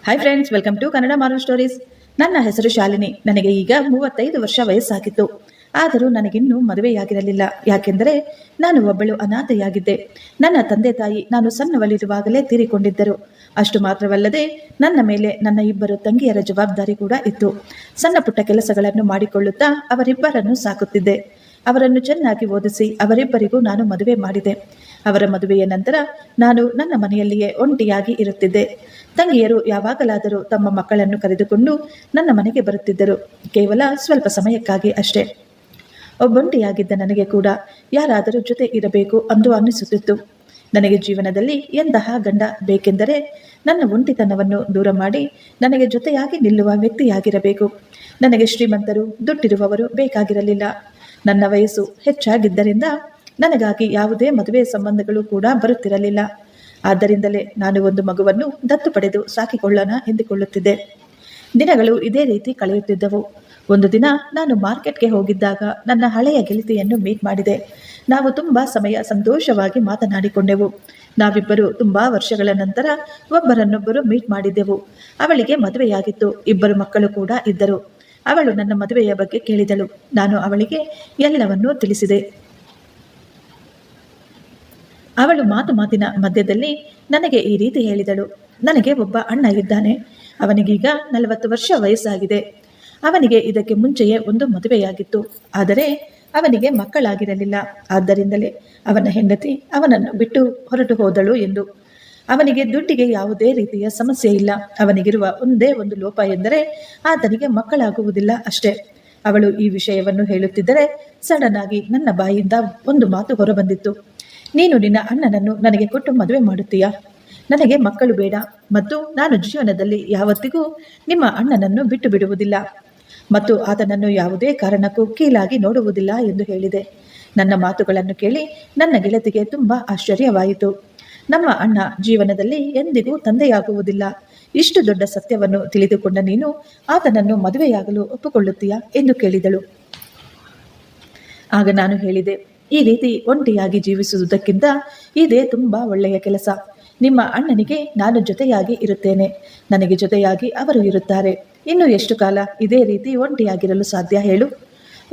Hi friends, welcome to Kannada moral stories. ನನ್ನ ಹೆಸರು ಶಾಲಿನಿ. ನನಗೆ ಈಗ 35 ವರ್ಷ ವಯಸ್ಸಾಗಿತ್ತು. ಆದರೂ ನನಗಿನ್ನೂ ಮದುವೆಯಾಗಿರಲಿಲ್ಲ. ಯಾಕೆಂದರೆ ನಾನು ಒಬ್ಬಳು ಅನಾಥೆಯಾಗಿದ್ದೆ. ನನ್ನ ತಂದೆ ತಾಯಿ ನಾನು ಸಣ್ಣವಳಿರುವಾಗಲೇ ತೀರಿಕೊಂಡಿದ್ದರು. ಅಷ್ಟು ಮಾತ್ರವಲ್ಲದೆ ನನ್ನ ಮೇಲೆ ನನ್ನ 2 ತಂಗಿಯರ ಜವಾಬ್ದಾರಿ ಕೂಡ ಇತ್ತು. ಸಣ್ಣ ಪುಟ್ಟ ಕೆಲಸಗಳನ್ನು ಮಾಡಿಕೊಳ್ಳುತ್ತಾ ಅವರಿಬ್ಬರನ್ನು ಸಾಕುತ್ತಿದ್ದೆ. ಅವರನ್ನು ಚೆನ್ನಾಗಿ ಓದಿಸಿ ಅವರಿಬ್ಬರಿಗೂ ನಾನು ಮದುವೆ ಮಾಡಿದೆ. ಅವರ ಮದುವೆಯ ನಂತರ ನಾನು ನನ್ನ ಮನೆಯಲ್ಲಿಯೇ ಒಂಟಿಯಾಗಿ ಇರುತ್ತಿದ್ದೆ. ತಂಗಿಯರು ಯಾವಾಗಲಾದರೂ ತಮ್ಮ ಮಕ್ಕಳನ್ನು ಕರೆದುಕೊಂಡು ನನ್ನ ಮನೆಗೆ ಬರುತ್ತಿದ್ದರು, ಕೇವಲ ಸ್ವಲ್ಪ ಸಮಯಕ್ಕಾಗಿ ಅಷ್ಟೇ. ಒಬ್ಬೊಂಟಿಯಾಗಿದ್ದ ನನಗೆ ಕೂಡ ಯಾರಾದರೂ ಜೊತೆ ಇರಬೇಕು ಎಂದು ಅನ್ನಿಸುತ್ತಿತ್ತು. ನನಗೆ ಜೀವನದಲ್ಲಿ ಎಂತಹ ಗಂಡ ಬೇಕೆಂದರೆ ನನ್ನ ಒಂಟಿತನವನ್ನು ದೂರ ಮಾಡಿ ನನಗೆ ಜೊತೆಯಾಗಿ ನಿಲ್ಲುವ ವ್ಯಕ್ತಿಯಾಗಿರಬೇಕು. ನನಗೆ ಶ್ರೀಮಂತರು, ದುಡ್ಡಿರುವವರು ಬೇಕಾಗಿರಲಿಲ್ಲ. ನನ್ನ ವಯಸ್ಸು ಹೆಚ್ಚಾಗಿದ್ದರಿಂದ ನನಗಾಗಿ ಯಾವುದೇ ಮದುವೆ ಸಂಬಂಧಗಳು ಕೂಡ ಬರುತ್ತಿರಲಿಲ್ಲ. ಆದ್ದರಿಂದಲೇ ನಾನು ಒಂದು ಮಗುವನ್ನು ದತ್ತು ಪಡೆದು ಸಾಕಿಕೊಳ್ಳೋಣ ಎಂದುಕೊಳ್ಳುತ್ತಿದ್ದೆ. ದಿನಗಳು ಇದೇ ರೀತಿ ಕಳೆಯುತ್ತಿದ್ದವು. ಒಂದು ದಿನ ನಾನು ಮಾರ್ಕೆಟ್ಗೆ ಹೋಗಿದ್ದಾಗ ನನ್ನ ಹಳೆಯ ಗೆಳತಿಯನ್ನು ಮೀಟ್ ಮಾಡಿದೆ. ನಾವು ತುಂಬ ಸಮಯ ಸಂತೋಷವಾಗಿ ಮಾತನಾಡಿಕೊಂಡೆವು. ನಾವಿಬ್ಬರು ತುಂಬ ವರ್ಷಗಳ ನಂತರ ಒಬ್ಬರನ್ನೊಬ್ಬರು ಮೀಟ್ ಮಾಡಿದ್ದೆವು. ಅವಳಿಗೆ ಮದುವೆಯಾಗಿತ್ತು, 2 ಮಕ್ಕಳು ಕೂಡ ಇದ್ದರು. ಅವಳು ನನ್ನ ಮದುವೆಯ ಬಗ್ಗೆ ಕೇಳಿದಳು. ನಾನು ಅವಳಿಗೆ ಎಲ್ಲವನ್ನೂ ತಿಳಿಸಿದೆ. ಅವಳು ಮಾತಿನ ಮಧ್ಯದಲ್ಲಿ ನನಗೆ ಈ ರೀತಿ ಹೇಳಿದಳು. ನನಗೆ ಒಬ್ಬ ಅಣ್ಣ ಇದ್ದಾನೆ. ಅವನಿಗೀಗ 40 ವರ್ಷ ವಯಸ್ಸಾಗಿದೆ. ಅವನಿಗೆ ಇದಕ್ಕೆ ಮುಂಚೆಯೇ ಒಂದು ಮದುವೆಯಾಗಿತ್ತು. ಆದರೆ ಅವನಿಗೆ ಮಕ್ಕಳಾಗಿರಲಿಲ್ಲ. ಆದ್ದರಿಂದಲೇ ಅವನ ಹೆಂಡತಿ ಅವನನ್ನು ಬಿಟ್ಟು ಹೊರಟು ಹೋದಳು ಎಂದು. ಅವನಿಗೆ ದುಡ್ಡಿಗೆ ಯಾವುದೇ ರೀತಿಯ ಸಮಸ್ಯೆ ಇಲ್ಲ. ಅವನಿಗಿರುವ ಒಂದೇ ಒಂದು ಲೋಪ ಎಂದರೆ ಆತನಿಗೆ ಮಕ್ಕಳಾಗುವುದಿಲ್ಲ ಅಷ್ಟೇ. ಅವಳು ಈ ವಿಷಯವನ್ನು ಹೇಳುತ್ತಿದ್ದರೆ ಸಡನ್ ಆಗಿ ನನ್ನ ಬಾಯಿಂದ ಒಂದು ಮಾತು ಹೊರಬಂದಿತ್ತು. ನೀನು ನಿನ್ನ ಅಣ್ಣನನ್ನು ನನಗೆ ಕೊಟ್ಟು ಮದುವೆ ಮಾಡುತ್ತೀಯಾ? ನನಗೆ ಮಕ್ಕಳು ಬೇಡ ಮತ್ತು ನಾನು ಜೀವನದಲ್ಲಿ ಯಾವತ್ತಿಗೂ ನಿಮ್ಮ ಅಣ್ಣನನ್ನು ಬಿಟ್ಟು ಬಿಡುವುದಿಲ್ಲ ಮತ್ತು ಆತನನ್ನು ಯಾವುದೇ ಕಾರಣಕ್ಕೂ ಕೀಳಾಗಿ ನೋಡುವುದಿಲ್ಲ ಎಂದು ಹೇಳಿದೆ. ನನ್ನ ಮಾತುಗಳನ್ನು ಕೇಳಿ ನನ್ನ ಗೆಳತಿಗೆ ತುಂಬ ಆಶ್ಚರ್ಯವಾಯಿತು. ನಮ್ಮ ಅಣ್ಣ ಜೀವನದಲ್ಲಿ ಎಂದಿಗೂ ತಂದೆಯಾಗುವುದಿಲ್ಲ. ಇಷ್ಟು ದೊಡ್ಡ ಸತ್ಯವನ್ನು ತಿಳಿದುಕೊಂಡ ನೀನು ಆತನನ್ನು ಮದುವೆಯಾಗಲು ಒಪ್ಪಿಕೊಳ್ಳುತ್ತೀಯಾ ಎಂದು ಕೇಳಿದಳು. ಆಗ ನಾನು ಹೇಳಿದೆ, ಈ ರೀತಿ ಒಂಟಿಯಾಗಿ ಜೀವಿಸುವುದಕ್ಕಿಂತ ಇದೇ ತುಂಬ ಒಳ್ಳೆಯ ಕೆಲಸ. ನಿಮ್ಮ ಅಣ್ಣನಿಗೆ ನಾನು ಜೊತೆಯಾಗಿ ಇರುತ್ತೇನೆ, ನನಗೆ ಜೊತೆಯಾಗಿ ಅವರು ಇರುತ್ತಾರೆ. ಇನ್ನು ಎಷ್ಟು ಕಾಲ ಇದೇ ರೀತಿ ಒಂಟಿಯಾಗಿರಲು ಸಾಧ್ಯ ಹೇಳು?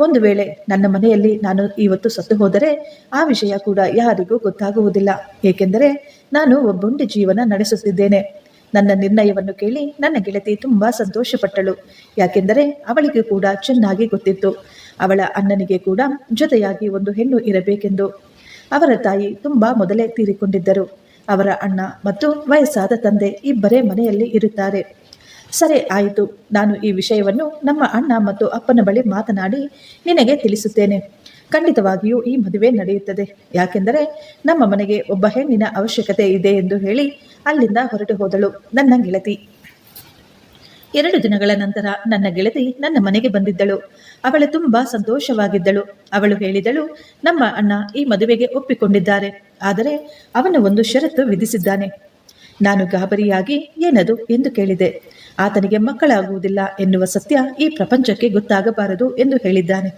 ಒಂದು ವೇಳೆ ನನ್ನ ಮನೆಯಲ್ಲಿ ನಾನು ಇವತ್ತು ಸತ್ತು ಹೋದರೆ ಆ ವಿಷಯ ಕೂಡ ಯಾರಿಗೂ ಗೊತ್ತಾಗುವುದಿಲ್ಲ. ಏಕೆಂದರೆ ನಾನು ಒಬ್ಬೊಂಟಿ ಜೀವನ ನಡೆಸುತ್ತಿದ್ದೇನೆ. ನನ್ನ ನಿರ್ಣಯವನ್ನು ಕೇಳಿ ನನ್ನ ಗೆಳತಿ ತುಂಬ ಸಂತೋಷಪಟ್ಟಳು. ಯಾಕೆಂದರೆ ಅವಳಿಗೆ ಕೂಡ ಚೆನ್ನಾಗಿ ಗೊತ್ತಿತ್ತು ಅವಳ ಅಣ್ಣನಿಗೆ ಕೂಡ ಜೊತೆಯಾಗಿ ಒಂದು ಹೆಣ್ಣು ಇರಬೇಕೆಂದು. ಅವರ ತಾಯಿ ತುಂಬ ಮೊದಲೇ ತೀರಿಕೊಂಡಿದ್ದರು. ಅವರ ಅಣ್ಣ ಮತ್ತು ವಯಸ್ಸಾದ ತಂದೆ ಇಬ್ಬರೇ ಮನೆಯಲ್ಲಿ ಇರುತ್ತಾರೆ. ಸರಿ ಆಯಿತು, ನಾನು ಈ ವಿಷಯವನ್ನು ನಮ್ಮ ಅಣ್ಣ ಮತ್ತು ಅಪ್ಪನ ಬಳಿ ಮಾತನಾಡಿ ನಿನಗೆ ತಿಳಿಸುತ್ತೇನೆ. ಖಂಡಿತವಾಗಿಯೂ ಈ ಮದುವೆ ನಡೆಯುತ್ತದೆ. ಯಾಕೆಂದರೆ ನಮ್ಮ ಮನೆಗೆ ಒಬ್ಬ ಹೆಣ್ಣಿನ ಅವಶ್ಯಕತೆ ಇದೆ ಎಂದು ಹೇಳಿ ಅಲ್ಲಿಂದ ಹೊರಟು ಹೋದಳು ನನ್ನ ಗೆಳತಿ. 2 ದಿನಗಳ ನಂತರ ನನ್ನ ಗೆಳತಿ ನನ್ನ ಮನೆಗೆ ಬಂದಿದ್ದಳು. ಅವಳು ತುಂಬ ಸಂತೋಷವಾಗಿದ್ದಳು. ಅವಳು ಹೇಳಿದಳು, ನಮ್ಮ ಅಣ್ಣ ಈ ಮದುವೆಗೆ ಒಪ್ಪಿಕೊಂಡಿದ್ದಾರೆ. ಆದರೆ ಅವನು ಒಂದು ಷರತ್ತು ವಿಧಿಸಿದ್ದಾನೆ. ನಾನು ಗಾಬರಿಯಾಗಿ ಏನದು ಎಂದು ಕೇಳಿದೆ. ಆತನಿಗೆ ಮಕ್ಕಳಾಗುವುದಿಲ್ಲ ಎನ್ನುವ ಸತ್ಯ ಈ ಪ್ರಪಂಚಕ್ಕೆ ಗೊತ್ತಾಗಬಾರದು ಎಂದು ಹೇಳಿದ್ದಾನೆ.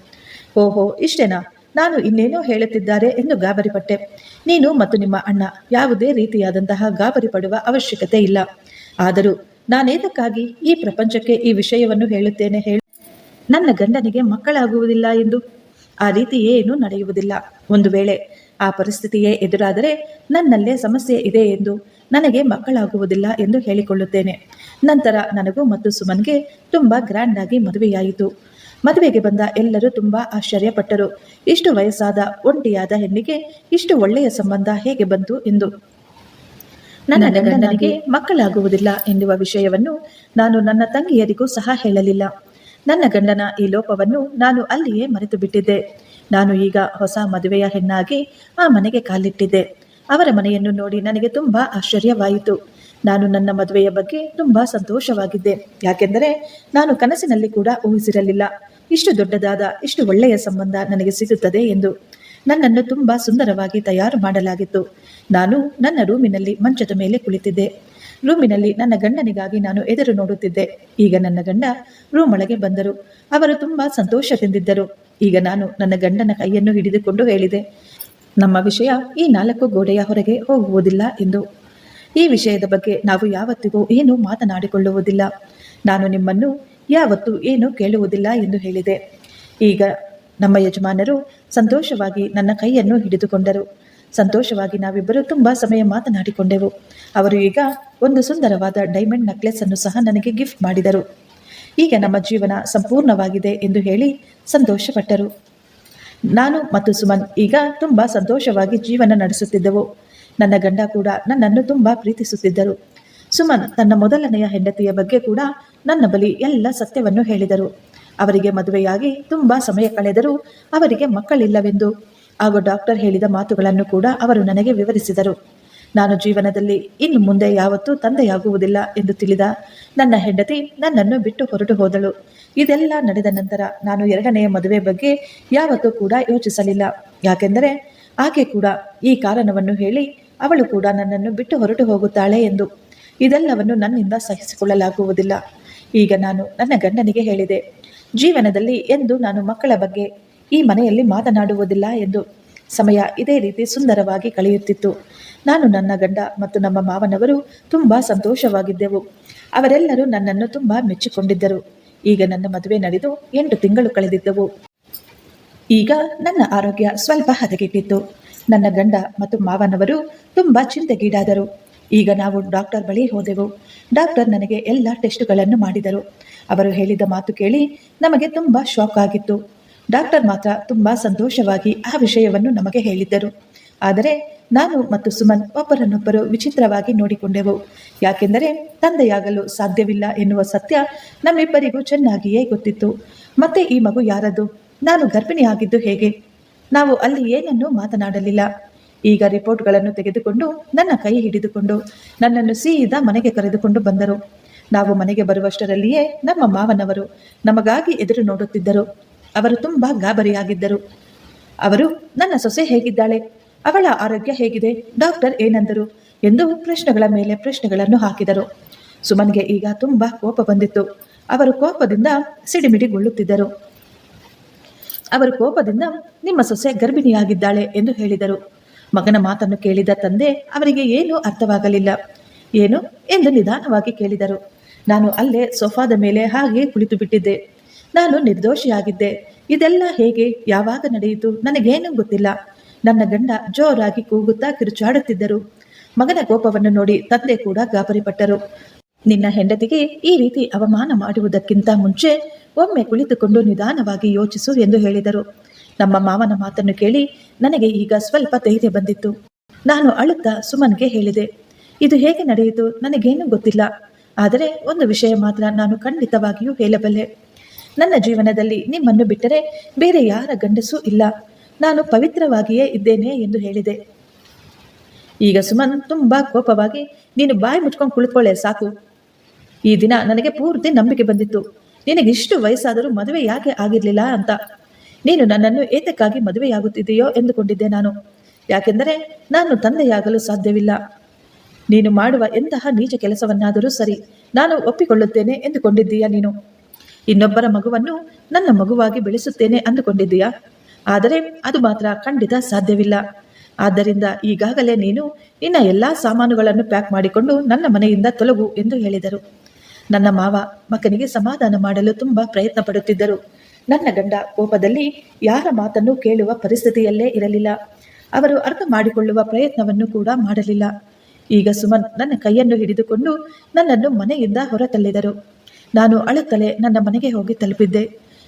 ಓಹೋ, ಇಷ್ಟೇನಾ? ನಾನು ಇನ್ನೇನೋ ಹೇಳುತ್ತಿದ್ದಾರೆ ಎಂದು ಗಾಬರಿಪಟ್ಟೆ. ನೀನು ಮತ್ತು ನಿಮ್ಮ ಅಣ್ಣ ಯಾವುದೇ ರೀತಿಯಾದಂತಹ ಗಾಬರಿ ಪಡುವ ಅವಶ್ಯಕತೆ ಇಲ್ಲ. ಆದರೂ ನಾನೇದಕ್ಕಾಗಿ ಈ ಪ್ರಪಂಚಕ್ಕೆ ಈ ವಿಷಯವನ್ನು ಹೇಳುತ್ತೇನೆ ಹೇಳು? ನನ್ನ ಗಂಡನಿಗೆ ಮಕ್ಕಳಾಗುವುದಿಲ್ಲ ಎಂದು ಆ ರೀತಿ ಏನೂ ನಡೆಯುವುದಿಲ್ಲ. ಒಂದು ವೇಳೆ ಆ ಪರಿಸ್ಥಿತಿಯೇ ಎದುರಾದರೆ ನನ್ನಲ್ಲೇ ಸಮಸ್ಯೆ ಇದೆ ಎಂದು, ನನಗೆ ಮಕ್ಕಳಾಗುವುದಿಲ್ಲ ಎಂದು ಹೇಳಿಕೊಳ್ಳುತ್ತೇನೆ. ನಂತರ ನನಗೂ ಮತ್ತು ಸುಮನ್ಗೆ ತುಂಬ ಗ್ರ್ಯಾಂಡ್ ಆಗಿ ಮದುವೆಯಾಯಿತು. ಮದುವೆಗೆ ಬಂದ ಎಲ್ಲರೂ ತುಂಬ ಆಶ್ಚರ್ಯಪಟ್ಟರು. ಇಷ್ಟು ವಯಸ್ಸಾದ ಒಂಟಿಯಾದ ಹೆಣ್ಣಿಗೆ ಇಷ್ಟು ಒಳ್ಳೆಯ ಸಂಬಂಧ ಹೇಗೆ ಬಂತು ಎಂದು. ನನ್ನ ಗಂಡನಿಗೆ ಮಕ್ಕಳಾಗುವುದಿಲ್ಲ ಎನ್ನುವ ವಿಷಯವನ್ನು ನಾನು ನನ್ನ ತಂಗಿಯರಿಗೂ ಸಹ ಹೇಳಲಿಲ್ಲ. ನನ್ನ ಗಂಡನ ಈ ಲೋಪವನ್ನು ನಾನು ಅಲ್ಲಿಯೇ ಮರೆತು ಬಿಟ್ಟಿದ್ದೆ. ನಾನು ಈಗ ಹೊಸ ಮದುವೆಯ ಹೆಣ್ಣಾಗಿ ಆ ಮನೆಗೆ ಕಾಲಿಟ್ಟಿದ್ದೆ. ಅವರ ಮನೆಯನ್ನು ನೋಡಿ ನನಗೆ ತುಂಬ ಆಶ್ಚರ್ಯವಾಯಿತು. ನಾನು ನನ್ನ ಮದುವೆಯ ಬಗ್ಗೆ ತುಂಬ ಸಂತೋಷವಾಗಿದ್ದೆ. ಯಾಕೆಂದರೆ ನಾನು ಕನಸಿನಲ್ಲಿ ಕೂಡ ಊಹಿಸಿರಲಿಲ್ಲ ಇಷ್ಟು ದೊಡ್ಡದಾದ ಇಷ್ಟು ಒಳ್ಳೆಯ ಸಂಬಂಧ ನನಗೆ ಸಿಗುತ್ತದೆ ಎಂದು. ನನ್ನನ್ನು ತುಂಬ ಸುಂದರವಾಗಿ ತಯಾರು ಮಾಡಲಾಗಿತ್ತು. ನಾನು ನನ್ನ ರೂಮಿನಲ್ಲಿ ಮಂಚದ ಮೇಲೆ ಕುಳಿತಿದ್ದೆ. ರೂಮಿನಲ್ಲಿ ನನ್ನ ಗಂಡನಿಗಾಗಿ ನಾನು ಎದುರು ನೋಡುತ್ತಿದ್ದೆ. ಈಗ ನನ್ನ ಗಂಡ ರೂಮ್ ಒಳಗೆ ಬಂದರು. ಅವರು ತುಂಬ ಸಂತೋಷದಿಂದಿದ್ದರು. ಈಗ ನಾನು ನನ್ನ ಗಂಡನ ಕೈಯನ್ನು ಹಿಡಿದುಕೊಂಡು ಹೇಳಿದೆ, ನಮ್ಮ ವಿಷಯ ಈ 4 ಗೋಡೆಯ ಹೊರಗೆ ಹೋಗುವುದಿಲ್ಲ ಎಂದು. ಈ ವಿಷಯದ ಬಗ್ಗೆ ನಾವು ಯಾವತ್ತಿಗೂ ಏನೂ ಮಾತನಾಡಿಕೊಳ್ಳುವುದಿಲ್ಲ. ನಾನು ನಿಮ್ಮನ್ನು ಯಾವತ್ತೂ ಏನೂ ಕೇಳುವುದಿಲ್ಲ ಎಂದು ಹೇಳಿದೆ. ಈಗ ನಮ್ಮ ಯಜಮಾನರು ಸಂತೋಷವಾಗಿ ನನ್ನ ಕೈಯನ್ನು ಹಿಡಿದುಕೊಂಡರು. ಸಂತೋಷವಾಗಿ ನಾವಿಬ್ಬರು ತುಂಬ ಸಮಯ ಮಾತನಾಡಿಕೊಂಡೆವು. ಅವರು ಈಗ ಒಂದು ಸುಂದರವಾದ ಡೈಮಂಡ್ ನೆಕ್ಲೆಸ್ ಅನ್ನು ಸಹ ನನಗೆ ಗಿಫ್ಟ್ ಮಾಡಿದರು. ಈಗ ನಮ್ಮ ಜೀವನ ಸಂಪೂರ್ಣವಾಗಿದೆ ಎಂದು ಹೇಳಿ ಸಂತೋಷಪಟ್ಟರು. ನಾನು ಮತ್ತು ಸುಮನ್ ಈಗ ತುಂಬ ಸಂತೋಷವಾಗಿ ಜೀವನ ನಡೆಸುತ್ತಿದ್ದೆವು. ನನ್ನ ಗಂಡ ಕೂಡ ನನ್ನನ್ನು ತುಂಬ ಪ್ರೀತಿಸುತ್ತಿದ್ದರು. ಸುಮನ್ ತನ್ನ ಮೊದಲನೆಯ ಹೆಂಡತಿಯ ಬಗ್ಗೆ ಕೂಡ ನನ್ನ ಬಳಿ ಎಲ್ಲ ಸತ್ಯವನ್ನು ಹೇಳಿದರು. ಅವರಿಗೆ ಮದುವೆಯಾಗಿ ತುಂಬ ಸಮಯ ಕಳೆದರೂ ಅವರಿಗೆ ಮಕ್ಕಳಿಲ್ಲವೆಂದು ಹಾಗೂ ಡಾಕ್ಟರ್ ಹೇಳಿದ ಮಾತುಗಳನ್ನು ಕೂಡ ಅವರು ನನಗೆ ವಿವರಿಸಿದರು. ನಾನು ಜೀವನದಲ್ಲಿ ಇನ್ನು ಮುಂದೆ ಯಾವತ್ತೂ ತಂದೆಯಾಗುವುದಿಲ್ಲ ಎಂದು ತಿಳಿದ ನನ್ನ ಹೆಂಡತಿ ನನ್ನನ್ನು ಬಿಟ್ಟು ಹೊರಟು ಹೋದಳು. ಇದೆಲ್ಲ ನಡೆದ ನಂತರ ನಾನು ಎರಡನೆಯ ಮದುವೆ ಬಗ್ಗೆ ಯಾವತ್ತೂ ಕೂಡ ಯೋಚಿಸಲಿಲ್ಲ. ಯಾಕೆಂದರೆ ಆಕೆ ಕೂಡ ಈ ಕಾರಣವನ್ನು ಹೇಳಿ ಅವಳು ಕೂಡ ನನ್ನನ್ನು ಬಿಟ್ಟು ಹೊರಟು ಹೋಗುತ್ತಾಳೆ ಎಂದು. ಇದೆಲ್ಲವನ್ನು ನನ್ನಿಂದ ಸಹಿಸಿಕೊಳ್ಳಲಾಗುವುದಿಲ್ಲ. ಈಗ ನಾನು ನನ್ನ ಗಂಡನಿಗೆ ಹೇಳಿದೆ, ಜೀವನದಲ್ಲಿ ಎಂದು ನಾನು ಮಕ್ಕಳ ಬಗ್ಗೆ ಈ ಮನೆಯಲ್ಲಿ ಮಾತನಾಡುವುದಿಲ್ಲ ಎಂದು. ಸಮಯ ಇದೇ ರೀತಿ ಸುಂದರವಾಗಿ ಕಳೆಯುತ್ತಿತ್ತು. ನಾನು, ನನ್ನ ಗಂಡ ಮತ್ತು ನಮ್ಮ ಮಾವನವರು ತುಂಬ ಸಂತೋಷವಾಗಿದ್ದೆವು. ಅವರೆಲ್ಲರೂ ನನ್ನನ್ನು ತುಂಬ ಮೆಚ್ಚಿಕೊಂಡಿದ್ದರು. ಈಗ ನನ್ನ ಮದುವೆ ನಡೆದು 8 ತಿಂಗಳು ಕಳೆದಿದ್ದವು. ಈಗ ನನ್ನ ಆರೋಗ್ಯ ಸ್ವಲ್ಪ ಹದಗೆಟ್ಟಿತ್ತು. ನನ್ನ ಗಂಡ ಮತ್ತು ಮಾವನವರು ತುಂಬ ಚಿಂತೆಗೀಡಾದರು. ಈಗ ನಾವು ಡಾಕ್ಟರ್ ಬಳಿ ಹೋದೆವು. ಡಾಕ್ಟರ್ ನನಗೆ ಎಲ್ಲ ಟೆಸ್ಟ್ಗಳನ್ನು ಮಾಡಿದರು. ಅವರು ಹೇಳಿದ ಮಾತು ಕೇಳಿ ನಮಗೆ ತುಂಬ ಶಾಕ್ ಆಗಿತ್ತು. ಡಾಕ್ಟರ್ ಮಾತ್ರ ತುಂಬ ಸಂತೋಷವಾಗಿ ಆ ವಿಷಯವನ್ನು ನಮಗೆ ಹೇಳಿದ್ದರು. ಆದರೆ ನಾನು ಮತ್ತು ಸುಮನ್ ಒಬ್ಬರನ್ನೊಬ್ಬರು ವಿಚಿತ್ರವಾಗಿ ನೋಡಿಕೊಂಡೆವು. ಯಾಕೆಂದರೆ ತಂದೆಯಾಗಲು ಸಾಧ್ಯವಿಲ್ಲ ಎನ್ನುವ ಸತ್ಯ ನಮ್ಮಿಬ್ಬರಿಗೂ ಚೆನ್ನಾಗಿಯೇ ಗೊತ್ತಿತ್ತು. ಮತ್ತೆ ಈ ಮಗು ಯಾರದು? ನಾನು ಗರ್ಭಿಣಿಯಾಗಿದ್ದು ಹೇಗೆ? ನಾವು ಅಲ್ಲಿ ಏನನ್ನೂ ಮಾತನಾಡಲಿಲ್ಲ. ಈಗ ರಿಪೋರ್ಟ್ಗಳನ್ನು ತೆಗೆದುಕೊಂಡು ನನ್ನ ಕೈ ಹಿಡಿದುಕೊಂಡು ನನ್ನನ್ನು ಸೀದಾ ಮನೆಗೆ ಕರೆದುಕೊಂಡು ಬಂದರು. ನಾವು ಮನೆಗೆ ಬರುವಷ್ಟರಲ್ಲಿಯೇ ನಮ್ಮ ಮಾವನವರು ನಮಗಾಗಿ ಎದುರು ನೋಡುತ್ತಿದ್ದರು. ಅವರು ತುಂಬ ಗಾಬರಿಯಾಗಿದ್ದರು. ಅವರು, ನನ್ನ ಸೊಸೆ ಹೇಗಿದ್ದಾಳೆ? ಅವಳ ಆರೋಗ್ಯ ಹೇಗಿದೆ? ಡಾಕ್ಟರ್ ಏನಂದರು? ಎಂದು ಪ್ರಶ್ನೆಗಳ ಮೇಲೆ ಪ್ರಶ್ನೆಗಳನ್ನು ಹಾಕಿದರು. ಸುಮನ್ಗೆ ಈಗ ತುಂಬ ಕೋಪ ಬಂದಿತ್ತು. ಅವರು ಕೋಪದಿಂದ ಸಿಡಿಮಿಡಿಗೊಳ್ಳುತ್ತಿದ್ದರು. ಅವರು ಕೋಪದಿಂದ ನಿಮ್ಮ ಸೊಸೆ ಗರ್ಭಿಣಿಯಾಗಿದ್ದಾಳೆ ಎಂದು ಹೇಳಿದರು. ಮಗನ ಮಾತನ್ನು ಕೇಳಿದ ತಂದೆ ಅವರಿಗೆ ಏನೂ ಅರ್ಥವಾಗಲಿಲ್ಲ. ಏನು ಎಂದು ನಿಧಾನವಾಗಿ ಕೇಳಿದರು. ನಾನು ಅಲ್ಲೇ ಸೋಫಾದ ಮೇಲೆ ಹಾಗೆ ಕುಳಿತು ಬಿಟ್ಟಿದ್ದೆ. ನಾನು ನಿರ್ದೋಷಿಯಾಗಿದ್ದೆ. ಇದೆಲ್ಲ ಹೇಗೆ, ಯಾವಾಗ ನಡೆಯಿತು ನನಗೇನೂ ಗೊತ್ತಿಲ್ಲ. ನನ್ನ ಗಂಡ ಜೋರಾಗಿ ಕೂಗುತ್ತಾ ಕಿರುಚಾಡುತ್ತಿದ್ದರು. ಮಗನ ಕೋಪವನ್ನು ನೋಡಿ ತಂದೆ ಕೂಡ ಗಾಬರಿಪಟ್ಟರು. ನಿನ್ನ ಹೆಂಡತಿಗೆ ಈ ರೀತಿ ಅವಮಾನ ಮಾಡುವುದಕ್ಕಿಂತ ಮುಂಚೆ ಒಮ್ಮೆ ಕುಳಿತುಕೊಂಡು ನಿಧಾನವಾಗಿ ಯೋಚಿಸು ಎಂದು ಹೇಳಿದರು. ನಮ್ಮ ಮಾವನ ಮಾತನ್ನು ಕೇಳಿ ನನಗೆ ಈಗ ಸ್ವಲ್ಪ ಧೈರ್ಯ ಬಂದಿತ್ತು. ನಾನು ಅಳುತ್ತಾ ಸುಮನ್ಗೆ ಹೇಳಿದೆ, ಇದು ಹೇಗೆ ನಡೆಯಿತು ನನಗೇನೂ ಗೊತ್ತಿಲ್ಲ. ಆದರೆ ಒಂದು ವಿಷಯ ಮಾತ್ರ ನಾನು ಖಂಡಿತವಾಗಿಯೂ ಹೇಳಬಲ್ಲೆ. ನನ್ನ ಜೀವನದಲ್ಲಿ ನಿಮ್ಮನ್ನು ಬಿಟ್ಟರೆ ಬೇರೆ ಯಾರ ಗಂಡಸೂ ಇಲ್ಲ. ನಾನು ಪವಿತ್ರವಾಗಿಯೇ ಇದ್ದೇನೆ ಎಂದು ಹೇಳಿದೆ. ಈಗ ಸುಮನ್ ತುಂಬ ಕೋಪವಾಗಿ, ನೀನು ಬಾಯಿ ಮುಚ್ಕೊಂಡು ಕುಳಿತುಕೊಳ್ಳೆ ಸಾಕು. ಈ ದಿನ ನನಗೆ ಪೂರ್ತಿ ನಂಬಿಕೆ ಬಂದಿತ್ತು. ನಿನಗಿಷ್ಟು ವಯಸ್ಸಾದರೂ ಮದುವೆ ಯಾಕೆ ಆಗಿರಲಿಲ್ಲ ಅಂತ. ನೀನು ನನ್ನನ್ನು ಏತಕ್ಕಾಗಿ ಮದುವೆಯಾಗುತ್ತಿದೆಯೋ ಎಂದುಕೊಂಡಿದ್ದೆ ನಾನು. ಯಾಕೆಂದರೆ ನಾನು ತಂದೆಯಾಗಲು ಸಾಧ್ಯವಿಲ್ಲ. ನೀನು ಮಾಡುವ ಎಂತಹ ನೀಚ ಕೆಲಸವನ್ನಾದರೂ ಸರಿ ನಾನು ಒಪ್ಪಿಕೊಳ್ಳುತ್ತೇನೆ ಎಂದುಕೊಂಡಿದ್ದೀಯಾ ನೀನು? ಇನ್ನೊಬ್ಬರ ಮಗುವನ್ನು ನನ್ನ ಮಗುವಾಗಿ ಬೆಳೆಸುತ್ತೇನೆ ಅಂದುಕೊಂಡಿದ್ದೀಯಾ? ಆದರೆ ಅದು ಮಾತ್ರ ಖಂಡಿತ ಸಾಧ್ಯವಿಲ್ಲ. ಆದ್ದರಿಂದ ಈಗಾಗಲೇ ನೀನು ನಿನ್ನ ಎಲ್ಲ ಸಾಮಾನುಗಳನ್ನು ಪ್ಯಾಕ್ ಮಾಡಿಕೊಂಡು ನನ್ನ ಮನೆಯಿಂದ ತೊಲಗು ಎಂದು ಹೇಳಿದರು. ನನ್ನ ಮಾವ ಮಗನಿಗೆ ಸಮಾಧಾನ ಮಾಡಲು ತುಂಬ ಪ್ರಯತ್ನ ಪಡುತ್ತಿದ್ದರು. ನನ್ನ ಗಂಡ ಕೋಪದಲ್ಲಿ ಯಾರ ಮಾತನ್ನು ಕೇಳುವ ಪರಿಸ್ಥಿತಿಯಲ್ಲೇ ಇರಲಿಲ್ಲ. ಅವರು ಅರ್ಥ ಮಾಡಿಕೊಳ್ಳುವ ಪ್ರಯತ್ನವನ್ನು ಕೂಡ ಮಾಡಲಿಲ್ಲ. ಈಗ ಸುಮನ್ ನನ್ನ ಕೈಯನ್ನು ಹಿಡಿದುಕೊಂಡು ನನ್ನನ್ನು ಮನೆಯಿಂದ ಹೊರತಳ್ಳಿದರು. ನಾನು ಅಳುತ್ತಲೇ ನನ್ನ ಮನೆಗೆ ಹೋಗಿ ತಲುಪಿದ್ದೆ.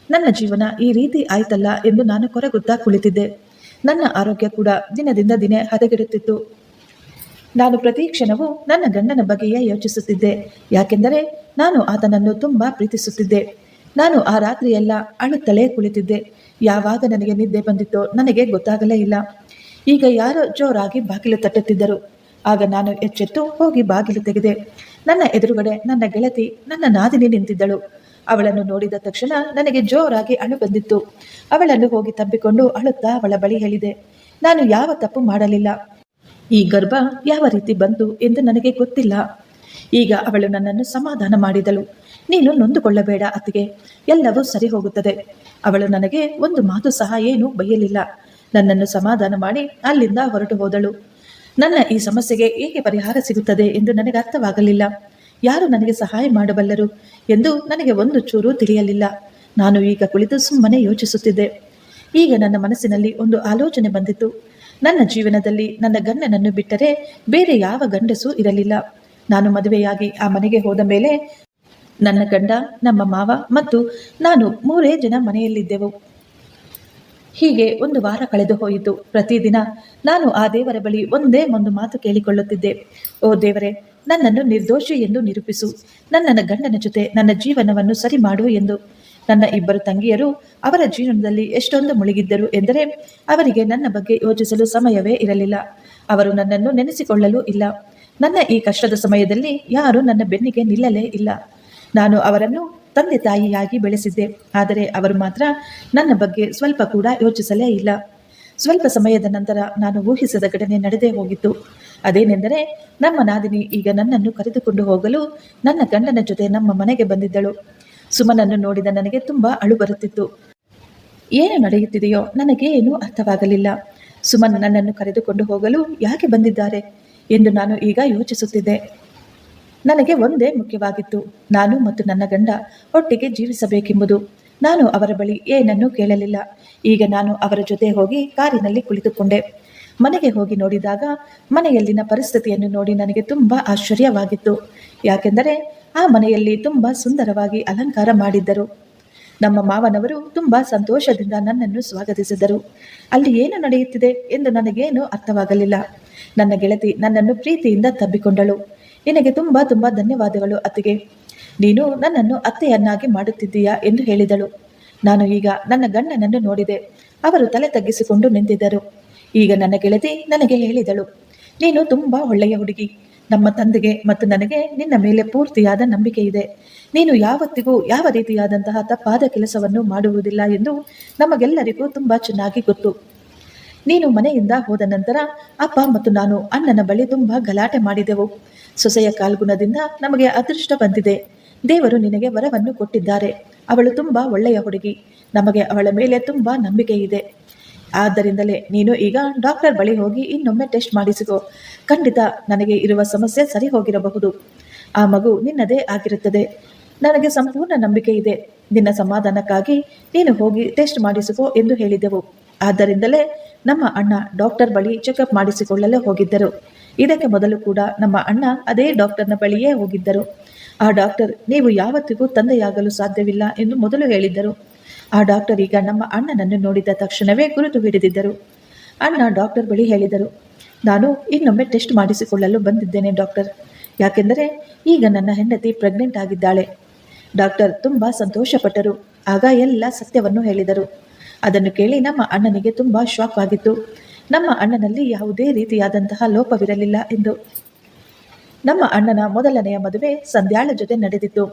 ನನ್ನ ಜೀವನ ಈ ರೀತಿ ಆಯ್ತಲ್ಲ ಎಂದು ನಾನು ಕೊರಗುತ್ತಾ ಕುಳಿತಿದ್ದೆ. ನನ್ನ ಆರೋಗ್ಯ ಕೂಡ ದಿನದಿಂದ ದಿನ ಹದಗೆಡುತ್ತಿತ್ತು. ನಾನು ಪ್ರತಿ ಕ್ಷಣವೂ ನನ್ನ ಗಂಡನ ಬಗ್ಗೆಯೇ ಯೋಚಿಸುತ್ತಿದ್ದೆ. ಯಾಕೆಂದರೆ ನಾನು ಆತನನ್ನು ತುಂಬ ಪ್ರೀತಿಸುತ್ತಿದ್ದೆ. ನಾನು ಆ ರಾತ್ರಿಯೆಲ್ಲ ಅಳುತ್ತಲೇ ಕುಳಿತಿದ್ದೆ. ಯಾವಾಗ ನನಗೆ ನಿದ್ದೆ ಬಂದಿತ್ತೋ ನನಗೆ ಗೊತ್ತಾಗಲೇ ಇಲ್ಲ. ಈಗ ಯಾರೋ ಜೋರಾಗಿ ಬಾಗಿಲು ತಟ್ಟುತ್ತಿದ್ದರು. ಆಗ ನಾನು ಎಚ್ಚೆತ್ತು ಹೋಗಿ ಬಾಗಿಲು ತೆಗೆದೆ. ನನ್ನ ಎದುರುಗಡೆ ನನ್ನ ಗೆಳತಿ, ನನ್ನ ನಾದಿನಿ ನಿಂತಿದ್ದಳು. ಅವಳನ್ನು ನೋಡಿದ ತಕ್ಷಣ ನನಗೆ ಜೋರಾಗಿ ಅಳು ಬಂದಿತ್ತು. ಅವಳನ್ನು ಹೋಗಿ ತಬ್ಬಿಕೊಂಡು ಅಳುತ್ತಾ ಅವಳ ಬಳಿ ಹೇಳಿದೆ, ನಾನು ಯಾವ ತಪ್ಪು ಮಾಡಲಿಲ್ಲ. ಈ ಗರ್ಭ ಯಾವ ರೀತಿ ಬಂತು ಎಂದು ನನಗೆ ಗೊತ್ತಿಲ್ಲ. ಈಗ ಅವಳು ನನ್ನನ್ನು ಸಮಾಧಾನ ಮಾಡಿದಳು. ನೀನು ನೊಂದುಕೊಳ್ಳಬೇಡ ಅತ್ತಿಗೆ, ಎಲ್ಲವೂ ಸರಿ ಹೋಗುತ್ತದೆ. ಅವಳು ನನಗೆ ಒಂದು ಮಾತು ಸಹ ಏನೂ ಬೈಯಲಿಲ್ಲ. ನನ್ನನ್ನು ಸಮಾಧಾನ ಮಾಡಿ ಅಲ್ಲಿಂದ ಹೊರಟು ಹೋದಳು. ನನ್ನ ಈ ಸಮಸ್ಯೆಗೆ ಹೇಗೆ ಪರಿಹಾರ ಸಿಗುತ್ತದೆ ಎಂದು ನನಗೆ ಅರ್ಥವಾಗಲಿಲ್ಲ. ಯಾರು ನನಗೆ ಸಹಾಯ ಮಾಡಬಲ್ಲರು ಎಂದು ನನಗೆ ಒಂದು ಚೂರು ತಿಳಿಯಲಿಲ್ಲ. ನಾನು ಈಗ ಕುಳಿತು ಸುಮ್ಮನೆ ಯೋಚಿಸುತ್ತಿದ್ದೆ. ಈಗ ನನ್ನ ಮನಸ್ಸಿನಲ್ಲಿ ಒಂದು ಆಲೋಚನೆ ಬಂದಿತು. ನನ್ನ ಜೀವನದಲ್ಲಿ ನನ್ನ ಗಂಡನನ್ನು ಬಿಟ್ಟರೆ ಬೇರೆ ಯಾವ ಗಂಡಸೂ ಇರಲಿಲ್ಲ. ನಾನು ಮದುವೆಯಾಗಿ ಆ ಮನೆಗೆ ಹೋದ ಮೇಲೆ ನನ್ನ ಗಂಡ, ನಮ್ಮ ಮಾವ ಮತ್ತು ನಾನು 3 ಜನ ಮನೆಯಲ್ಲಿದ್ದೆವು. ಹೀಗೆ ಒಂದು ವಾರ ಕಳೆದು ಹೋಯಿತು. ಪ್ರತಿದಿನ ನಾನು ಆ ದೇವರ ಬಳಿ ಒಂದೇ ಒಂದು ಮಾತು ಕೇಳಿಕೊಳ್ಳುತ್ತಿದ್ದೆ. ಓ ದೇವರೇ, ನನ್ನನ್ನು ನಿರ್ದೋಷಿ ಎಂದು ನಿರೂಪಿಸು. ನನ್ನ ಗಂಡನ ಜೊತೆ ನನ್ನ ಜೀವನವನ್ನು ಸರಿ ಮಾಡು ಎಂದು. ನನ್ನ 2 ತಂಗಿಯರು ಅವರ ಜೀವನದಲ್ಲಿ ಎಷ್ಟೊಂದು ಮುಳುಗಿದ್ದರು ಎಂದರೆ ಅವರಿಗೆ ನನ್ನ ಬಗ್ಗೆ ಯೋಚಿಸಲು ಸಮಯವೇ ಇರಲಿಲ್ಲ. ಅವರು ನನ್ನನ್ನು ನೆನೆಸಿಕೊಳ್ಳಲೂ ಇಲ್ಲ. ನನ್ನ ಈ ಕಷ್ಟದ ಸಮಯದಲ್ಲಿ ಯಾರೂ ನನ್ನ ಬೆನ್ನಿಗೆ ನಿಲ್ಲಲೇ ಇಲ್ಲ. ನಾನು ಅವರನ್ನು ತಂದೆ ತಾಯಿಯಾಗಿ ಬೆಳೆಸಿದ್ದೆ, ಆದರೆ ಅವರು ಮಾತ್ರ ನನ್ನ ಬಗ್ಗೆ ಸ್ವಲ್ಪ ಕೂಡ ಯೋಚಿಸಲೇ ಇಲ್ಲ. ಸ್ವಲ್ಪ ಸಮಯದ ನಂತರ ನಾನು ಊಹಿಸದ ಘಟನೆ ನಡೆದೇ ಹೋಗಿತ್ತು. ಅದೇನೆಂದರೆ, ನಮ್ಮ ನಾದಿನಿ ಈಗ ನನ್ನನ್ನು ಕರೆದುಕೊಂಡು ಹೋಗಲು ನನ್ನ ಗಂಡನ ಜೊತೆ ನಮ್ಮ ಮನೆಗೆ ಬಂದಿದ್ದಳು. ಸುಮನನ್ನು ನೋಡಿದ ನನಗೆ ತುಂಬಾ ಅಳು ಬರುತ್ತಿತ್ತು. ಏನು ನಡೆಯುತ್ತಿದೆಯೋ ನನಗೇನೂ ಅರ್ಥವಾಗಲಿಲ್ಲ. ಸುಮನ್ ನನ್ನನ್ನು ಕರೆದುಕೊಂಡು ಹೋಗಲು ಯಾಕೆ ಬಂದಿದ್ದಾರೆ ಎಂದು ನಾನು ಈಗ ಯೋಚಿಸುತ್ತಿದ್ದೆ. ನನಗೆ ಒಂದೇ ಮುಖ್ಯವಾಗಿತ್ತು, ನಾನು ಮತ್ತು ನನ್ನ ಗಂಡ ಒಟ್ಟಿಗೆ ಜೀವಿಸಬೇಕೆಂಬುದು. ನಾನು ಅವರ ಬಳಿ ಏನನ್ನೂ ಕೇಳಲಿಲ್ಲ. ಈಗ ನಾನು ಅವರ ಜೊತೆ ಹೋಗಿ ಕಾರಿನಲ್ಲಿ ಕುಳಿತುಕೊಂಡೆ. ಮನೆಗೆ ಹೋಗಿ ನೋಡಿದಾಗ ಮನೆಯಲ್ಲಿನ ಪರಿಸ್ಥಿತಿಯನ್ನು ನೋಡಿ ನನಗೆ ತುಂಬ ಆಶ್ಚರ್ಯವಾಗಿತ್ತು. ಯಾಕೆಂದರೆ ಆ ಮನೆಯಲ್ಲಿ ತುಂಬ ಸುಂದರವಾಗಿ ಅಲಂಕಾರ ಮಾಡಿದ್ದರು. ನಮ್ಮ ಮಾವನವರು ತುಂಬ ಸಂತೋಷದಿಂದ ನನ್ನನ್ನು ಸ್ವಾಗತಿಸಿದರು. ಅಲ್ಲಿ ಏನು ನಡೆಯುತ್ತಿದೆ ಎಂದು ನನಗೇನು ಅರ್ಥವಾಗಲಿಲ್ಲ. ನನ್ನ ಗೆಳತಿ ನನ್ನನ್ನು ಪ್ರೀತಿಯಿಂದ ತಬ್ಬಿಕೊಂಡಳು. ನಿನಗೆ ತುಂಬ ತುಂಬ ಧನ್ಯವಾದಗಳು ಅತ್ತಿಗೆ. ನೀನು ನನ್ನನ್ನು ಅತ್ತೆಯನ್ನಾಗಿ ಮಾಡುತ್ತಿದ್ದೀಯಾ ಎಂದು ಹೇಳಿದಳು. ನಾನು ಈಗ ನನ್ನ ಗಂಡನನ್ನು ನೋಡಿದೆ. ಅವರು ತಲೆ ತಗ್ಗಿಸಿಕೊಂಡು ನಿಂತಿದ್ದರು. ಈಗ ನನ್ನ ಗೆಳತಿ ನನಗೆ ಹೇಳಿದಳು, ನೀನು ತುಂಬ ಒಳ್ಳೆಯ ಹುಡುಗಿ. ನಮ್ಮ ತಂದೆಗೆ ಮತ್ತು ನನಗೆ ನಿನ್ನ ಮೇಲೆ ಪೂರ್ತಿಯಾದ ನಂಬಿಕೆ ಇದೆ. ನೀನು ಯಾವತ್ತಿಗೂ ಯಾವ ರೀತಿಯಾದಂತಹ ತಪ್ಪಾದ ಕೆಲಸವನ್ನು ಮಾಡುವುದಿಲ್ಲ ಎಂದು ನಮಗೆಲ್ಲರಿಗೂ ತುಂಬ ಚೆನ್ನಾಗಿ ಗೊತ್ತು. ನೀನು ಮನೆಯಿಂದ ಹೋದ ನಂತರ ಅಪ್ಪ ಮತ್ತು ನಾನು ಅಣ್ಣನ ಬಳಿ ತುಂಬ ಗಲಾಟೆ ಮಾಡಿದೆವು. ಸೊಸೆಯ ಕಾಲ್ಗುಣದಿಂದ ನಮಗೆ ಅದೃಷ್ಟ ಬಂದಿದೆ. ದೇವರು ನಿನಗೆ ವರವನ್ನು ಕೊಟ್ಟಿದ್ದಾರೆ. ಅವಳು ತುಂಬ ಒಳ್ಳೆಯ ಹುಡುಗಿ. ನಮಗೆ ಅವಳ ಮೇಲೆ ತುಂಬ ನಂಬಿಕೆ ಇದೆ. ಆದ್ದರಿಂದಲೇ ನೀನು ಈಗ ಡಾಕ್ಟರ್ ಬಳಿ ಹೋಗಿ ಇನ್ನೊಮ್ಮೆ ಟೆಸ್ಟ್ ಮಾಡಿಸಿಕೋ. ಖಂಡಿತ ನನಗೆ ಇರುವ ಸಮಸ್ಯೆ ಸರಿ ಹೋಗಿರಬಹುದು. ಆ ಮಗು ನಿನ್ನದೇ ಆಗಿರುತ್ತದೆ. ನನಗೆ ಸಂಪೂರ್ಣ ನಂಬಿಕೆ ಇದೆ. ನಿನ್ನ ಸಮಾಧಾನಕ್ಕಾಗಿ ನೀನು ಹೋಗಿ ಟೆಸ್ಟ್ ಮಾಡಿಸಿಕೋ ಎಂದು ಹೇಳಿದೆವು. ಆದ್ದರಿಂದಲೇ ನಮ್ಮ ಅಣ್ಣ ಡಾಕ್ಟರ್ ಬಳಿ ಚೆಕಪ್ ಮಾಡಿಸಿಕೊಳ್ಳಲು ಹೋಗಿದ್ದರು. ಇದಕ್ಕೆ ಮೊದಲು ಕೂಡ ನಮ್ಮ ಅಣ್ಣ ಅದೇ ಡಾಕ್ಟರ್ನ ಬಳಿಯೇ ಹೋಗಿದ್ದರು. ಆ ಡಾಕ್ಟರ್, ನೀವು ಯಾವತ್ತಿಗೂ ತಂದೆಯಾಗಲು ಸಾಧ್ಯವಿಲ್ಲ ಎಂದು ಮೊದಲು ಹೇಳಿದ್ದರು. ಆ ಡಾಕ್ಟರ್ ಈಗ ನಮ್ಮ ಅಣ್ಣನನ್ನು ನೋಡಿದ ತಕ್ಷಣವೇ ಗುರುತು ಹಿಡಿದಿದ್ದರು. ಅಣ್ಣ ಡಾಕ್ಟರ್ ಬಳಿ ಹೇಳಿದರು, ನಾನು ಇನ್ನೊಮ್ಮೆ ಟೆಸ್ಟ್ ಮಾಡಿಸಿಕೊಳ್ಳಲು ಬಂದಿದ್ದೇನೆ ಡಾಕ್ಟರ್. ಯಾಕೆಂದರೆ ಈಗ ನನ್ನ ಹೆಂಡತಿ ಪ್ರೆಗ್ನೆಂಟ್ ಆಗಿದ್ದಾಳೆ. ಡಾಕ್ಟರ್ ತುಂಬ ಸಂತೋಷಪಟ್ಟರು. ಆಗ ಎಲ್ಲ ಸತ್ಯವನ್ನು ಹೇಳಿದರು. ಅದನ್ನು ಕೇಳಿ ನಮ್ಮ ಅಣ್ಣನಿಗೆ ತುಂಬ ಶಾಕ್ ಆಗಿತ್ತು. ನಮ್ಮ ಅಣ್ಣನಲ್ಲಿ ಯಾವುದೇ ರೀತಿಯಾದಂತಹ ಲೋಪವಿರಲಿಲ್ಲ ಎಂದು. ನಮ್ಮ ಅಣ್ಣನ ಮೊದಲನೆಯ ಮದುವೆ ಸಂಧ್ಯಾಳ ಜೊತೆ ನಡೆದಿತ್ತು.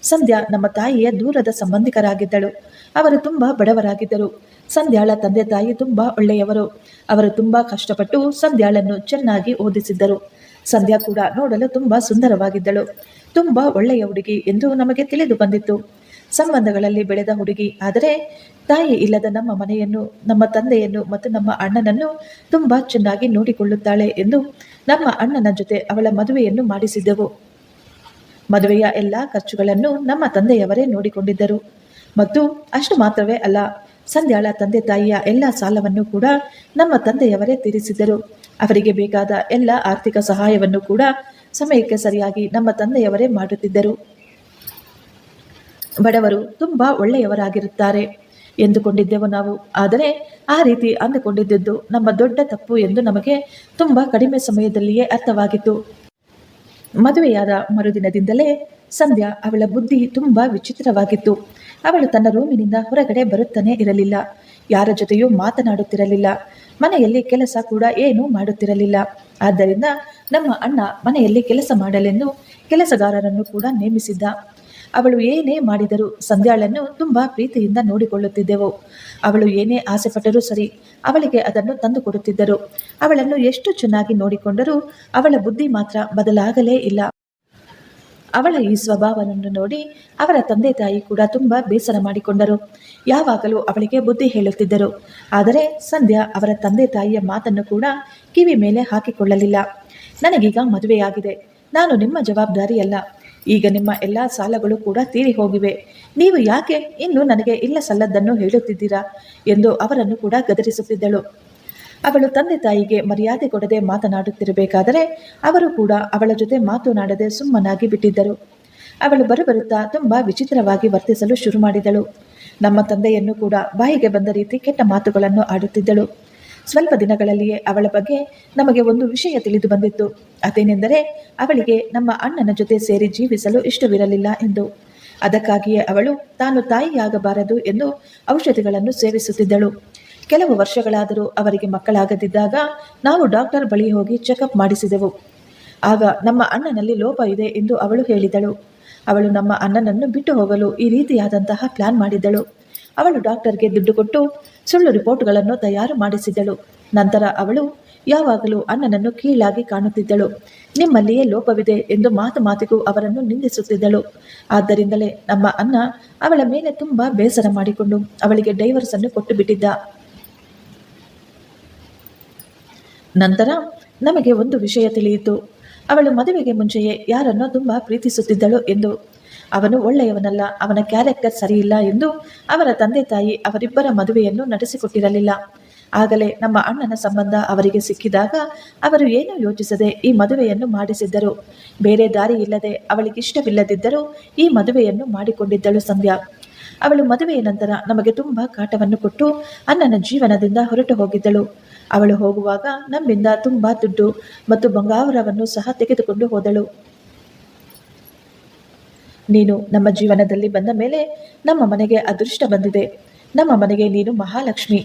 ಸಂಧ್ಯಾ ನಮ್ಮ ತಾಯಿಯ ದೂರದ ಸಂಬಂಧಿಕರಾಗಿದ್ದಳು. ಅವರು ತುಂಬ ಬಡವರಾಗಿದ್ದರು. ಸಂಧ್ಯಾಳ ತಂದೆ ತಾಯಿ ತುಂಬ ಒಳ್ಳೆಯವರು. ಅವರು ತುಂಬ ಕಷ್ಟಪಟ್ಟು ಸಂಧ್ಯಾಳನ್ನು ಚೆನ್ನಾಗಿ ಓದಿಸಿದ್ದರು. ಸಂಧ್ಯಾ ಕೂಡ ನೋಡಲು ತುಂಬ ಸುಂದರವಾಗಿದ್ದಳು. ತುಂಬ ಒಳ್ಳೆಯ ಹುಡುಗಿ ಎಂದು ನಮಗೆ ತಿಳಿದು ಬಂದಿತ್ತು. ಸಂಬಂಧಗಳಲ್ಲಿ ಬೆಳೆದ ಹುಡುಗಿ. ಆದರೆ ತಾಯಿ ಇಲ್ಲದ ನಮ್ಮ ಮನೆಯನ್ನು, ನಮ್ಮ ತಂದೆಯನ್ನು ಮತ್ತು ನಮ್ಮ ಅಣ್ಣನನ್ನು ತುಂಬ ಚೆನ್ನಾಗಿ ನೋಡಿಕೊಳ್ಳುತ್ತಾಳೆ ಎಂದು ನಮ್ಮ ಅಣ್ಣನ ಜೊತೆ ಅವಳ ಮದುವೆಯನ್ನು ಮಾಡಿಸಿದ್ದೆವು. ಮದುವೆಯ ಎಲ್ಲ ಖರ್ಚುಗಳನ್ನು ನಮ್ಮ ತಂದೆಯವರೇ ನೋಡಿಕೊಂಡಿದ್ದರು. ಮತ್ತು ಅಷ್ಟು ಮಾತ್ರವೇ ಅಲ್ಲ, ಸಂಧ್ಯಾಳ ತಂದೆ ತಾಯಿಯ ಎಲ್ಲ ಸಾಲವನ್ನು ಕೂಡ ನಮ್ಮ ತಂದೆಯವರೇ ತೀರಿಸಿದರು. ಅವರಿಗೆ ಬೇಕಾದ ಎಲ್ಲ ಆರ್ಥಿಕ ಸಹಾಯವನ್ನು ಕೂಡ ಸಮಯಕ್ಕೆ ಸರಿಯಾಗಿ ನಮ್ಮ ತಂದೆಯವರೇ ಮಾಡುತ್ತಿದ್ದರು. ಬಡವರು ತುಂಬ ಒಳ್ಳೆಯವರಾಗಿರುತ್ತಾರೆ ಎಂದುಕೊಂಡಿದ್ದೆವು ನಾವು. ಆದರೆ ಆ ರೀತಿ ಅಂದುಕೊಂಡಿದ್ದು ನಮ್ಮ ದೊಡ್ಡ ತಪ್ಪು ಎಂದು ನಮಗೆ ತುಂಬ ಕಡಿಮೆ ಸಮಯದಲ್ಲಿಯೇ ಅರ್ಥವಾಗಿತ್ತು. ಮದುವೆಯಾದ ಮರುದಿನದಿಂದಲೇ ಸಂಧ್ಯಾ ಅವಳ ಬುದ್ಧಿ ತುಂಬ ವಿಚಿತ್ರವಾಗಿತ್ತು. ಅವಳು ತನ್ನ ರೂಮಿನಿಂದ ಹೊರಗಡೆ ಬರುತ್ತಾನೆ ಇರಲಿಲ್ಲ. ಯಾರ ಜೊತೆಯೂ ಮಾತನಾಡುತ್ತಿರಲಿಲ್ಲ. ಮನೆಯಲ್ಲಿ ಕೆಲಸ ಕೂಡ ಏನೂ ಮಾಡುತ್ತಿರಲಿಲ್ಲ. ಆದ್ದರಿಂದ ನಮ್ಮ ಅಣ್ಣ ಮನೆಯಲ್ಲಿ ಕೆಲಸ ಮಾಡಲೆಂದು ಕೆಲಸಗಾರರನ್ನು ಕೂಡ ನೇಮಿಸಿದ್ದ. ಅವಳು ಏನೇ ಮಾಡಿದರೂ ಸಂಧ್ಯಾಳನ್ನು ತುಂಬ ಪ್ರೀತಿಯಿಂದ ನೋಡಿಕೊಳ್ಳುತ್ತಿದ್ದೆವು. ಅವಳು ಏನೇ ಆಸೆ ಪಟ್ಟರೂ ಸರಿ, ಅವಳಿಗೆ ಅದನ್ನು ತಂದು ಕೊಡುತ್ತಿದ್ದರು. ಅವಳನ್ನು ಎಷ್ಟು ಚೆನ್ನಾಗಿ ನೋಡಿಕೊಂಡರೂ ಅವಳ ಬುದ್ಧಿ ಮಾತ್ರ ಬದಲಾಗಲೇ ಇಲ್ಲ. ಅವಳ ಈ ಸ್ವಭಾವವನ್ನು ನೋಡಿ ಅವರ ತಂದೆ ತಾಯಿ ಕೂಡ ತುಂಬ ಬೇಸರ ಮಾಡಿಕೊಂಡರು. ಯಾವಾಗಲೂ ಅವಳಿಗೆ ಬುದ್ಧಿ ಹೇಳುತ್ತಿದ್ದರು. ಆದರೆ ಸಂಧ್ಯಾ ಅವರ ತಂದೆ ತಾಯಿಯ ಮಾತನ್ನು ಕೂಡ ಕಿವಿ ಮೇಲೆ ಹಾಕಿಕೊಳ್ಳಲಿಲ್ಲ. ನನಗೀಗ ಮದುವೆಯಾಗಿದೆ, ನಾನು ನಿಮ್ಮ ಜವಾಬ್ದಾರಿಯಲ್ಲ. ಈಗ ನಿಮ್ಮ ಎಲ್ಲ ಸಾಲಗಳು ಕೂಡ ತೀರಿ ಹೋಗಿವೆ. ನೀವು ಯಾಕೆ ಇನ್ನು ನನಗೆ ಇಲ್ಲ ಸಲ್ಲದ್ದನ್ನು ಹೇಳುತ್ತಿದ್ದೀರಾ ಎಂದು ಅವರನ್ನು ಕೂಡ ಗದರಿಸುತ್ತಿದ್ದಳು. ಅವಳು ತಂದೆ ತಾಯಿಗೆ ಮರ್ಯಾದೆ ಕೊಡದೆ ಮಾತನಾಡುತ್ತಿರಬೇಕಾದರೆ ಅವರು ಕೂಡ ಅವಳ ಜೊತೆ ಮಾತನಾಡದೆ ಸುಮ್ಮನಾಗಿ ಬಿಟ್ಟಿದ್ದರು. ಅವಳು ಬರುತ್ತಾ ತುಂಬ ವಿಚಿತ್ರವಾಗಿ ವರ್ತಿಸಲು ಶುರು ಮಾಡಿದಳು. ನಮ್ಮ ತಂದೆಯನ್ನು ಕೂಡ ಬಾಯಿಗೆ ಬಂದ ರೀತಿ ಕೆಟ್ಟ ಮಾತುಗಳನ್ನು ಆಡುತ್ತಿದ್ದಳು. ಸ್ವಲ್ಪ ದಿನಗಳಲ್ಲಿಯೇ ಅವಳ ಬಗ್ಗೆ ನಮಗೆ ಒಂದು ವಿಷಯ ತಿಳಿದು ಬಂದಿತ್ತು. ಅದೇನೆಂದರೆ ಅವಳಿಗೆ ನಮ್ಮ ಅಣ್ಣನ ಜೊತೆ ಸೇರಿ ಜೀವಿಸಲು ಇಷ್ಟವಿರಲಿಲ್ಲ ಎಂದು. ಅದಕ್ಕಾಗಿಯೇ ಅವಳು ತಾನು ತಾಯಿಯಾಗಬಾರದು ಎಂದು ಔಷಧಿಗಳನ್ನು ಸೇವಿಸುತ್ತಿದ್ದಳು. ಕೆಲವು ವರ್ಷಗಳಾದರೂ ಅವರಿಗೆ ಮಕ್ಕಳಾಗದಿದ್ದಾಗ ನಾವು ಡಾಕ್ಟರ್ ಬಳಿ ಹೋಗಿ ಚೆಕಪ್ ಮಾಡಿಸಿದೆವು. ಆಗ ನಮ್ಮ ಅಣ್ಣನಲ್ಲಿ ಲೋಪ ಇದೆ ಎಂದು ಅವಳು ಹೇಳಿದಳು. ಅವಳು ನಮ್ಮ ಅಣ್ಣನನ್ನು ಬಿಟ್ಟು ಹೋಗಲು ಈ ರೀತಿಯಾದಂತಹ ಪ್ಲಾನ್ ಮಾಡಿದ್ದಳು. ಅವಳು ಡಾಕ್ಟರ್ಗೆ ದುಡ್ಡು ಕೊಟ್ಟು ಸುಳ್ಳು ರಿಪೋರ್ಟ್ಗಳನ್ನು ತಯಾರು ಮಾಡಿಸಿದ್ದಳು. ನಂತರ ಅವಳು ಯಾವಾಗಲೂ ಅಣ್ಣನನ್ನು ಕೀಳಾಗಿ ಕಾಣುತ್ತಿದ್ದಳು. ನಿಮ್ಮಲ್ಲಿಯೇ ಲೋಪವಿದೆ ಎಂದು ಮಾತಿಗೂ ಅವರನ್ನು ನಿಂದಿಸುತ್ತಿದ್ದಳು. ಆದ್ದರಿಂದಲೇ ನಮ್ಮ ಅಣ್ಣ ಅವಳ ಮೇಲೆ ತುಂಬ ಬೇಸರ ಮಾಡಿಕೊಂಡು ಅವಳಿಗೆ ಡೈವರ್ಸ್ ಅನ್ನು ಕೊಟ್ಟು ಬಿಟ್ಟಿದ್ದ. ನಂತರ ನಮಗೆ ಒಂದು ವಿಷಯ ತಿಳಿಯಿತು. ಅವಳು ಮದುವೆಗೆ ಮುಂಚೆಯೇ ಯಾರನ್ನೋ ತುಂಬ ಪ್ರೀತಿಸುತ್ತಿದ್ದಳು ಎಂದು. ಅವನು ಒಳ್ಳೆಯವನಲ್ಲ, ಅವನ ಕ್ಯಾರೆಕ್ಟರ್ ಸರಿಯಿಲ್ಲ ಎಂದು ಅವರ ತಂದೆ ತಾಯಿ ಅವರಿಬ್ಬರ ಮದುವೆಯನ್ನು ನಡೆಸಿಕೊಟ್ಟಿರಲಿಲ್ಲ. ಆಗಲೇ ನಮ್ಮ ಅಣ್ಣನ ಸಂಬಂಧ ಅವರಿಗೆ ಸಿಕ್ಕಿದಾಗ ಅವರು ಏನೂ ಯೋಚಿಸದೆ ಈ ಮದುವೆಯನ್ನು ಮಾಡಿಸಿದ್ದರು. ಬೇರೆ ದಾರಿ ಇಲ್ಲದೆ ಅವಳಿಗಿಷ್ಟವಿಲ್ಲದಿದ್ದರೂ ಈ ಮದುವೆಯನ್ನು ಮಾಡಿಕೊಂಡಿದ್ದಳು ಸಂಧ್ಯಾ. ಅವಳು ಮದುವೆಯ ನಂತರ ನಮಗೆ ತುಂಬ ಕಾಟವನ್ನು ಕೊಟ್ಟು ಅಣ್ಣನ ಜೀವನದಿಂದ ಹೊರಟು ಹೋಗಿದ್ದಳು. ಅವಳು ಹೋಗುವಾಗ ನಮ್ಮಿಂದ ತುಂಬ ದುಡ್ಡು ಮತ್ತು ಬಂಗಾರವನ್ನು ಸಹ ತೆಗೆದುಕೊಂಡು ಹೋದಳು. ನೀನು ನಮ್ಮ ಜೀವನದಲ್ಲಿ ಬಂದ ಮೇಲೆ ನಮ್ಮ ಮನೆಗೆ ಅದೃಷ್ಟ ಬಂದಿದೆ. ನಮ್ಮ ಮನೆಗೆ ನೀನು ಮಹಾಲಕ್ಷ್ಮಿ.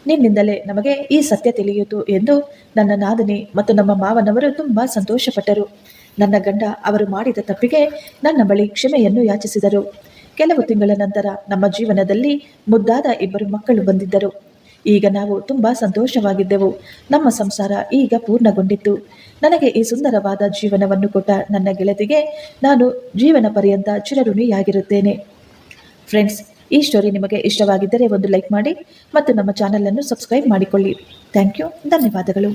ನಿನ್ನಿಂದಲೇ ನಮಗೆ ಈ ಸತ್ಯ ತಿಳಿಯಿತು ಎಂದು ನನ್ನ ನಾದಿನಿ ಮತ್ತು ನಮ್ಮ ಮಾವನವರು ತುಂಬ ಸಂತೋಷಪಟ್ಟರು. ನನ್ನ ಗಂಡ ಅವರು ಮಾಡಿದ ತಪ್ಪಿಗೆ ನನ್ನ ಬಳಿ ಕ್ಷಮೆಯನ್ನು ಯಾಚಿಸಿದರು. ಕೆಲವು ತಿಂಗಳ ನಂತರ ನಮ್ಮ ಜೀವನದಲ್ಲಿ ಮುದ್ದಾದ ಇಬ್ಬರು ಮಕ್ಕಳು ಬಂದಿದ್ದರು. ಈಗ ನಾವು ತುಂಬ ಸಂತೋಷವಾಗಿದ್ದೆವು. ನಮ್ಮ ಸಂಸಾರ ಈಗ ಪೂರ್ಣಗೊಂಡಿತ್ತು. ನನಗೆ ಈ ಸುಂದರವಾದ ಜೀವನವನ್ನು ಕೊಟ್ಟ ನನ್ನ ಗೆಳತಿಗೆ ನಾನು ಜೀವನ ಪರ್ಯಂತ ಚಿರಋಣಿಯಾಗಿರುತ್ತೇನೆ. ಫ್ರೆಂಡ್ಸ್, ಈ ಸ್ಟೋರಿ ನಿಮಗೆ ಇಷ್ಟವಾಗಿದ್ದರೆ ಒಂದು ಲೈಕ್ ಮಾಡಿ ಮತ್ತು ನಮ್ಮ ಚಾನಲನ್ನು ಸಬ್ಸ್ಕ್ರೈಬ್ ಮಾಡಿಕೊಳ್ಳಿ. Thank you. ಧನ್ಯವಾದಗಳು.